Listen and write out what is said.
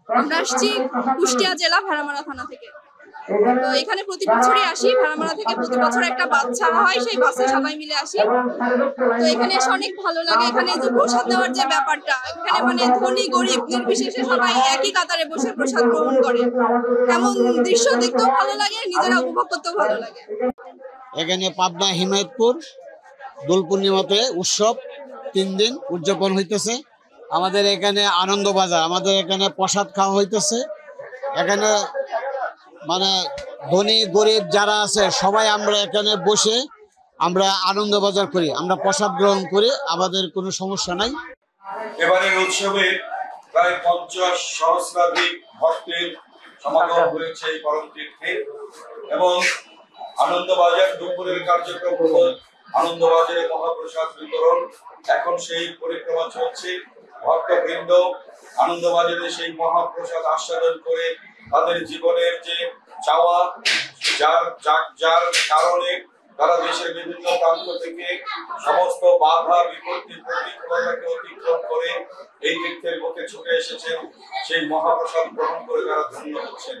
আমরা আসছি কুষ্টিয়া জেলা ভেড়ামারা থানা থেকে। তো এখানে প্রতি বছরই আসি, ভেড়ামারা থেকে প্রতি বছর একটা বাস ছাড়া হয়, সেই বাসে সবাই মিলে আসি। তো এখানে এসে অনেক ভালো লাগে। এখানে যে প্রসাদ দেওয়ার যে ব্যাপারটা, এখানে মানে ধনী গরিব নির্বিশেষে সবাই একই কাতারে বসে প্রসাদ গ্রহণ করে। এমন দৃশ্য দেখতেও ভালো লাগে, নিজেরা উপভোগ করতেও ভালো লাগে। এখানে পাবনা হিমায়তপুর দোল পূর্ণিমাতে উৎসব 3 দিন উদযাপন হইতেছে। আমাদের এখানে আনন্দ বাজার, আমাদের এখানে প্রসাদ খাওয়া হইতেছে। এখানে মানে ধনী গরিব যারা আছে সবাই আমরা এখানে বসে আমরা আনন্দ বাজার করি, আমরা প্রসাদ গ্রহণ করি, আমাদের কোনো সমস্যা নাই। এবারের উৎসবে প্রায় 50 সহস্রাধিক ভক্তের সমাগম হয়েছে এই পরম তীর্থে এবং আনন্দবাজার দুপুরের কার্যক্রম হলো আনন্দবাজারে মহাপ্রসাদ বিতরণ। এখন সেই পরিক্রমা চলছে। ভক্তবৃন্দ আনন্দবাজারে সেই মহাপ্রসাদ আস্বাদন করে তাদের জীবনের যে চাওয়া, যার কারণে তারা দেশের বিভিন্ন প্রান্ত থেকে সমস্ত বাধা বিপত্তি প্রতিকূলতাকে অতিক্রম করে এই তীর্থের বুকে ছুটে এসেছেন, সেই মহাপ্রসাদ গ্রহণ করে তারা ধন্য হচ্ছেন।